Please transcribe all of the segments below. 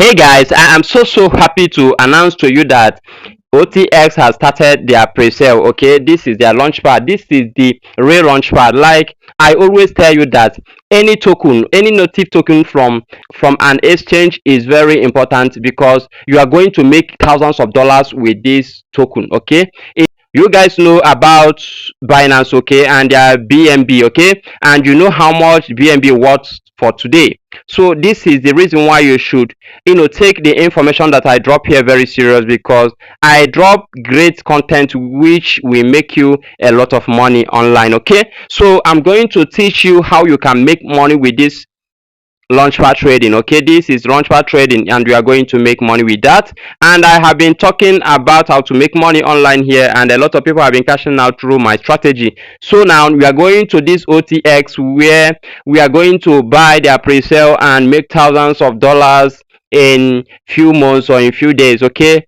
Hey guys, I am so happy to announce to you that OTX has started their pre-sale. Okay, this is their launchpad. This is the real launchpad. Like I always tell you that any token, any native token from an exchange is very important because you are going to make thousands of dollars with this token. Okay, you guys know about Binance, okay, and their BNB, okay, and you know how much BNB worth for today. So this is the reason why you should, take the information that I drop here very serious, because I drop great content which will make you a lot of money online. Okay, so I'm going to teach you how you can make money with this Launchpad trading. Okay, this is Launchpad trading and we are going to make money with that. And I have been talking about how to make money online here, and a lot of people have been cashing out through my strategy. So now we are going to this OTX where we are going to buy their pre-sale and make thousands of dollars in few months or in few days. Okay,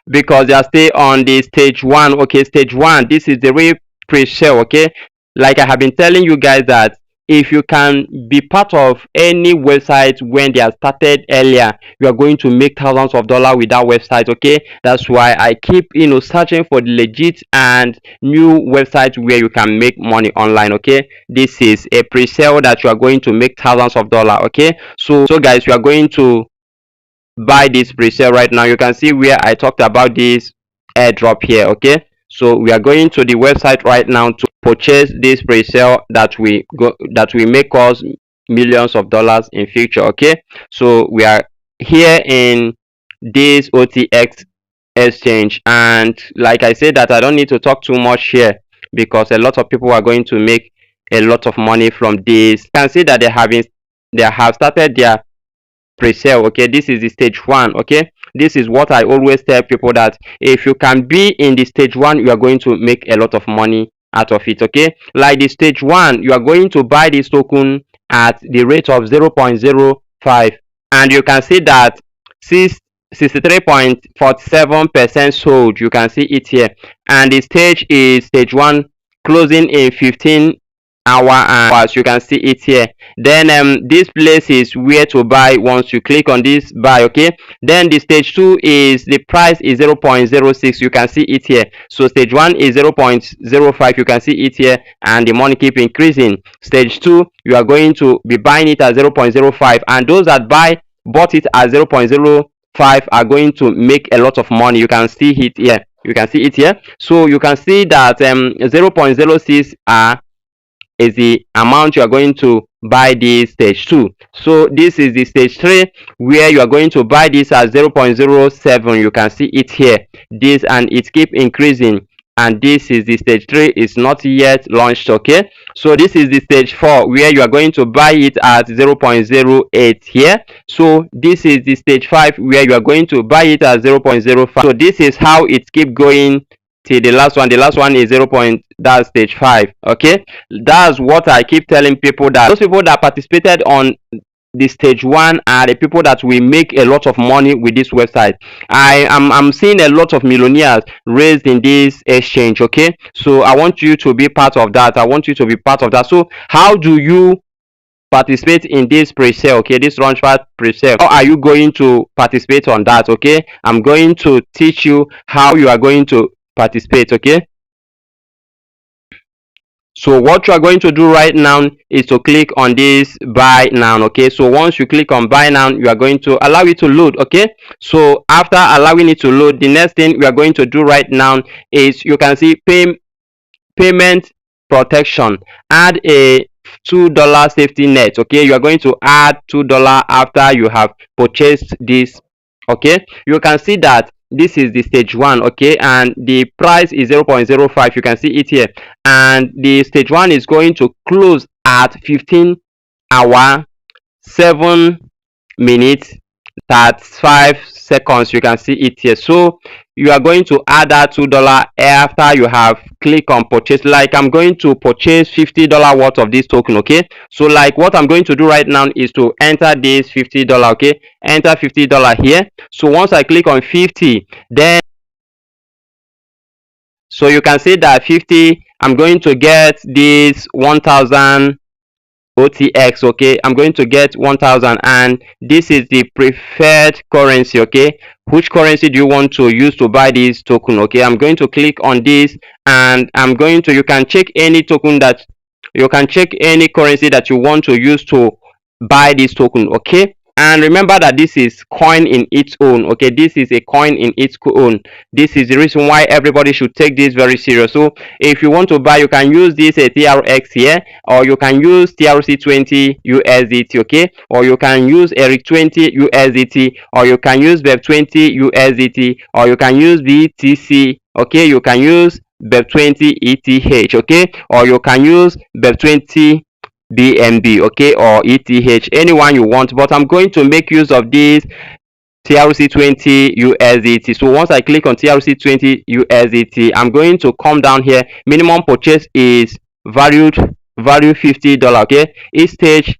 because they are still on the stage one. Okay, stage one, this is the real pre-sale. Okay, like I have been telling you guys that if you can be part of any website when they are started earlier, you are going to make thousands of dollars with that website. Okay, that's why I keep searching for the legit and new websites where you can make money online. Okay, this is a pre-sale that you are going to make thousands of dollars. Okay, so guys, we are going to buy this pre-sale right now. You can see where I talked about this airdrop here. Okay, so we are going to the website right now to purchase this pre-sale that will make us millions of dollars in future. Okay, so we are here in this OTX exchange, and like I said that I don't need to talk too much here because a lot of people are going to make a lot of money from this. You can see that they have started their pre-sale. Okay, this is the stage one. Okay, this is what I always tell people, that if you can be in the stage one, you are going to make a lot of money out of it. Okay, like the stage one, you are going to buy this token at the rate of 0.05, and you can see that 63.47% sold. You can see it here, and the stage is stage one, closing in 15 hours. You can see it here. Then this place is where to buy once you click on this buy. Okay, then the stage two is the price is 0.06. You can see it here. So stage one is 0.05. You can see it here, and the money keep increasing. Stage two, you are going to be buying it at 0.05, and those that bought it at 0.05 are going to make a lot of money. You can see it here. You can see it here. So you can see that 0.06 is the amount you are going to buy this stage two. So this is the stage three, where you are going to buy this at 0.07. You can see it here, this, and it keep increasing. And this is the stage three, is not yet launched. Okay, so this is the stage four, where you are going to buy it at 0.08 here. So this is the stage five, where you are going to buy it at 0.05. So this is how it keep going till the last one. The last one is 0. That's stage 5. Okay, that's what I keep telling people, that those people that participated on the stage 1 are the people that will make a lot of money with this website. I'm seeing a lot of millionaires raised in this exchange. Okay, so I want you to be part of that. I want you to be part of that. So how do you participate in this pre-sale? Okay, this Launchpad pre-sale, how are you going to participate on that? Okay, I'm going to teach you how you are going to participate. Okay, so what you are going to do right now is to click on this buy now. Okay, so once you click on buy now, you are going to allow it to load. Okay, so after allowing it to load, the next thing we are going to do right now is, you can see payment protection, add a $2 safety net. Okay, you are going to add $2 after you have purchased this. Okay, you can see that this is the stage 1. Okay, and the price is 0.05. You can see it here, and the stage 1 is going to close at 15 hour 7 minutes 35 seconds. You can see it here. So you are going to add that $2 after you have click on purchase. Like I'm going to purchase $50 worth of this token. Okay, so like what I'm going to do right now is to enter this $50. Okay, enter $50 here. So once I click on 50, then so you can see that 50, I'm going to get this 1000 OTX. Okay, I'm going to get 1000, and this is the preferred currency. Okay, which currency do you want to use to buy this token? Okay, I'm going to click on this, and I'm going to, you can check any token that, you can check any currency that you want to use to buy this token. Okay, and remember that this is coin in its own. Okay, this is a coin in its own. This is the reason why everybody should take this very serious. So if you want to buy, you can use this TRX here, or you can use TRC20 USDT. Okay, or you can use ERIC20 USDT, or you can use BEP20 USDT, or you can use BTC. Okay, you can use BEP20 ETH. Okay, or you can use BEP20 BNB. Okay, or ETH, anyone you want, but I'm going to make use of this TRC20 USDT. So once I click on TRC20 USDT, I'm going to come down here. Minimum purchase is value $50. Okay, each stage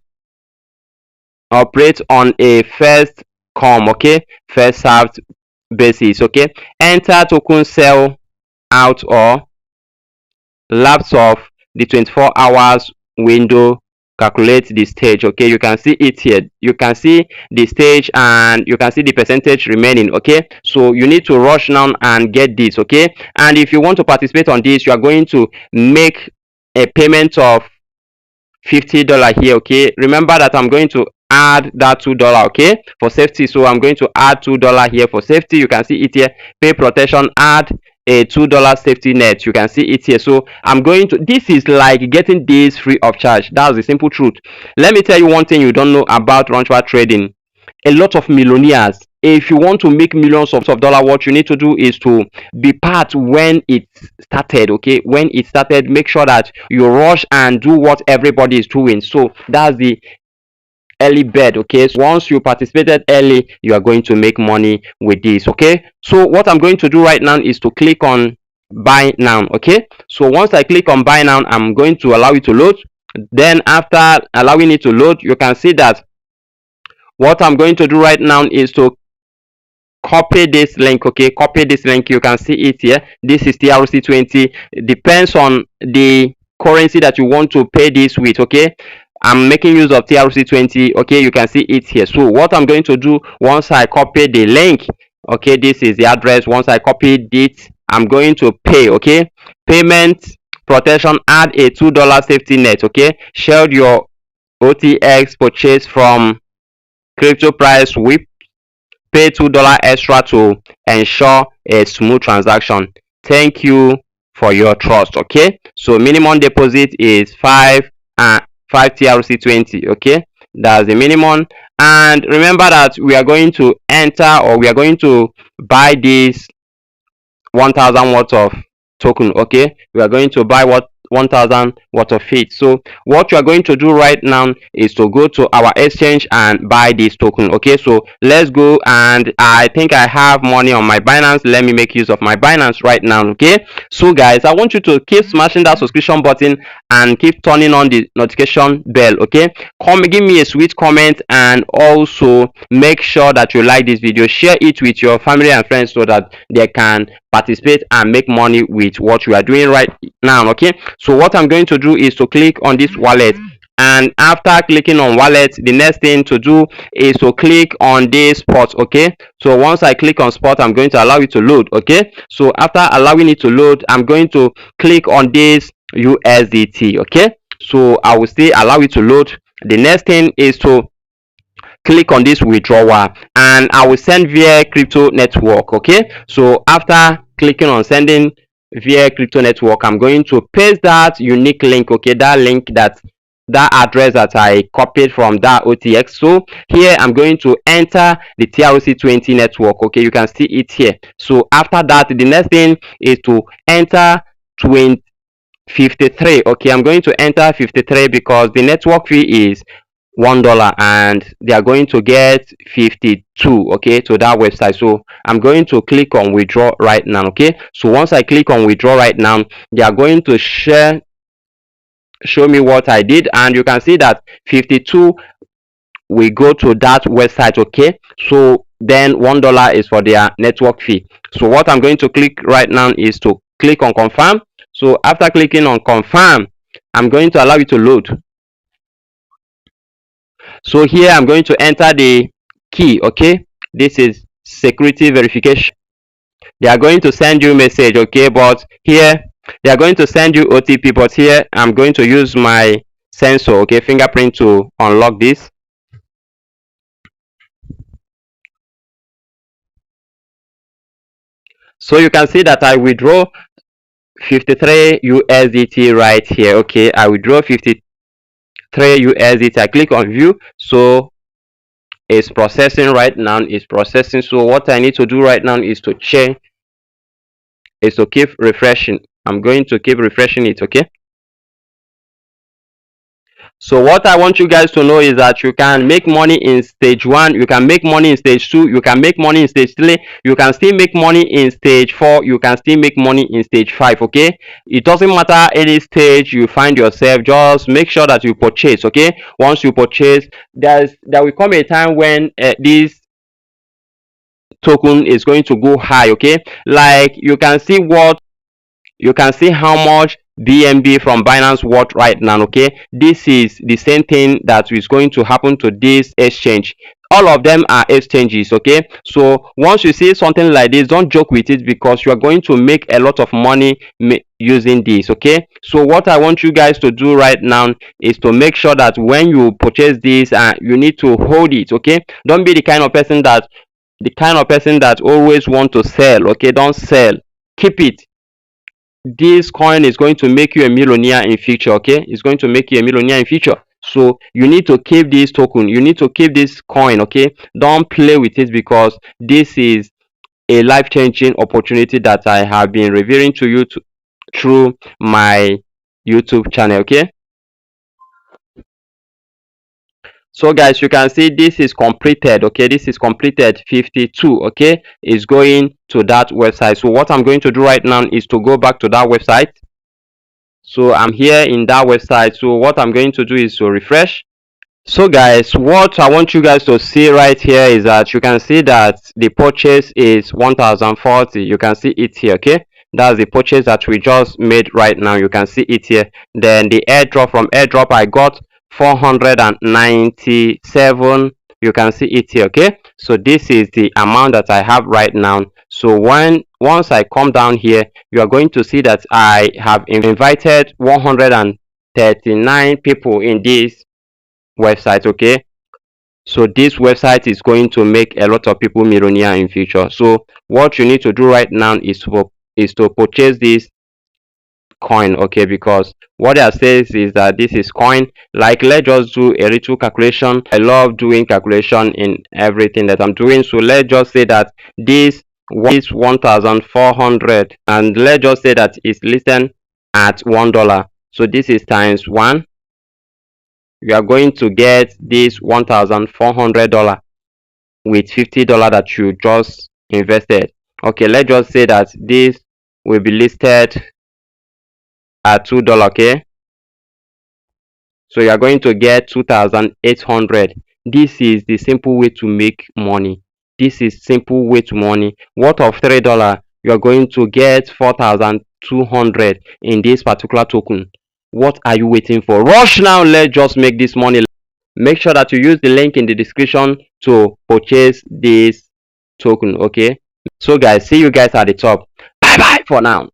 operates on a first come, okay, first served basis. Okay, enter token sell out or lapse of the 24 hours window, calculate the stage. Okay, you can see it here, you can see the stage, and you can see the percentage remaining. Okay, so you need to rush now and get this. Okay, and if you want to participate on this, you are going to make a payment of $50 here. Okay, remember that I'm going to add that $2, okay, for safety. So I'm going to add $2 here for safety. You can see it here, pay protection, add a $2 safety net. You can see it here. So I'm going to, this is like getting this free of charge. That's the simple truth. Let me tell you one thing you don't know about Launchpad trading. A lot of millionaires, if you want to make millions of dollars, what you need to do is to be part when it started. Okay, when it started, make sure that you rush and do what everybody is doing. So that's the early bird. Okay, so once you participated early, you are going to make money with this. Okay, so what I'm going to do right now is to click on buy now. Okay, so once I click on buy now, I'm going to allow it to load. Then after allowing it to load, you can see that what I'm going to do right now is to copy this link. Okay, copy this link. You can see it here. This is TRC20. Depends on the currency that you want to pay this with. Okay, I'm making use of TRC20. Okay, you can see it here. So what I'm going to do, once I copy the link, okay, this is the address. Once I copied it, I'm going to pay. Okay, payment protection, add a $2 safety net. Okay, share your OTX purchase from crypto price whip, pay $2 extra to ensure a smooth transaction. Thank you for your trust. Okay, so minimum deposit is 5 TRC20. Okay, that's the minimum. And remember that we are going to enter, or we are going to buy this 1000 worth of token. Okay, we are going to buy what 1000 worth of it. So what you are going to do right now is to go to our exchange and buy this token. Okay, so let's go, and I think I have money on my Binance. Let me make use of my Binance right now. Okay, so guys, I want you to keep smashing that subscription button and keep turning on the notification bell. Okay, come give me a sweet comment, and also make sure that you like this video, share it with your family and friends so that they can participate and make money with what you are doing right now. Okay, so what I'm going to do is to click on this wallet, and after clicking on wallet, the next thing to do is to click on this spot. Okay, so once I click on spot, I'm going to allow it to load. Okay, so after allowing it to load, I'm going to click on this USDT. Okay, so I will still allow it to load. The next thing is to click on this withdrawal, and I will send via crypto network. Okay, so after clicking on sending via crypto network, I'm going to paste that unique link. Okay, that link, that address that I copied from that OTX. So here I'm going to enter the TRC20 network. Okay, you can see it here. So after that, the next thing is to enter 53. Okay, I'm going to enter 53 because the network fee is $1 and they are going to get 52, okay, to that website. So I'm going to click on withdraw right now. Okay, so once I click on withdraw right now, they are going to show me what I did, and you can see that 52 will go to that website. Okay, so then $1 is for their network fee. So what I'm going to click right now is to click on confirm. So after clicking on confirm, I'm going to allow it to load. So here I'm going to enter the key. Okay, this is security verification. They are going to send you message, okay, but here they are going to send you OTP, but here I'm going to use my sensor, okay, fingerprint, to unlock this. So you can see that I withdraw 53 USDT right here. Okay, I withdraw 53 USDT. I click on view, so it's processing right now. It's processing. So what I need to do right now is to check, is to keep refreshing. I'm going to keep refreshing it. Okay, so what I want you guys to know is that you can make money in stage 1, you can make money in stage 2, you can make money in stage 3, you can still make money in stage 4, you can still make money in stage 5. Okay, it doesn't matter any stage you find yourself, just make sure that you purchase. Okay, once you purchase, there will come a time when this token is going to go high. Okay, like you can see how much BNB from Binance worth right now. Okay, this is the same thing that is going to happen to this exchange. All of them are exchanges. Okay, so once you see something like this, don't joke with it, because you are going to make a lot of money using this. Okay, so what I want you guys to do right now is to make sure that when you purchase this, you need to hold it. Okay, don't be the kind of person that always want to sell. Okay, don't sell, keep it. This coin is going to make you a millionaire in future. Okay, it's going to make you a millionaire in future. So you need to keep this token, you need to keep this coin. Okay, don't play with it, because this is a life-changing opportunity that I have been revealing to you through my YouTube channel. Okay, so guys, you can see this is completed. Okay, this is completed 52. Okay, it's going to that website. So what I'm going to do right now is to go back to that website. So I'm here in that website. So what I'm going to do is to refresh. So guys, what I want you guys to see right here is that you can see that the purchase is 1040. You can see it here. Okay, that's the purchase that we just made right now. You can see it here. Then the airdrop, from airdrop I got 497. You can see it here. Okay, so this is the amount that I have right now. So once I come down here, you are going to see that I have invited 139 people in this website. Okay, so this website is going to make a lot of people millionaire in future. So what you need to do right now is to purchase this coin. Okay, because what it says is that this is coin. Like, let's just do a little calculation. I love doing calculation in everything that I'm doing. So let's just say that this is 1400, and let's just say that it's listed at $1. So this is times 1. You are going to get this $1,400 with $50 that you just invested. Okay, let's just say that this will be listed at $2. Okay, so you are going to get 2,800. This is the simple way to make money. This is simple way to money. Worth of $3, you are going to get 4,200 in this particular token. What are you waiting for? Rush now, let's just make this money. Make sure that you use the link in the description to purchase this token. Okay, so guys, see you guys at the top. Bye bye for now.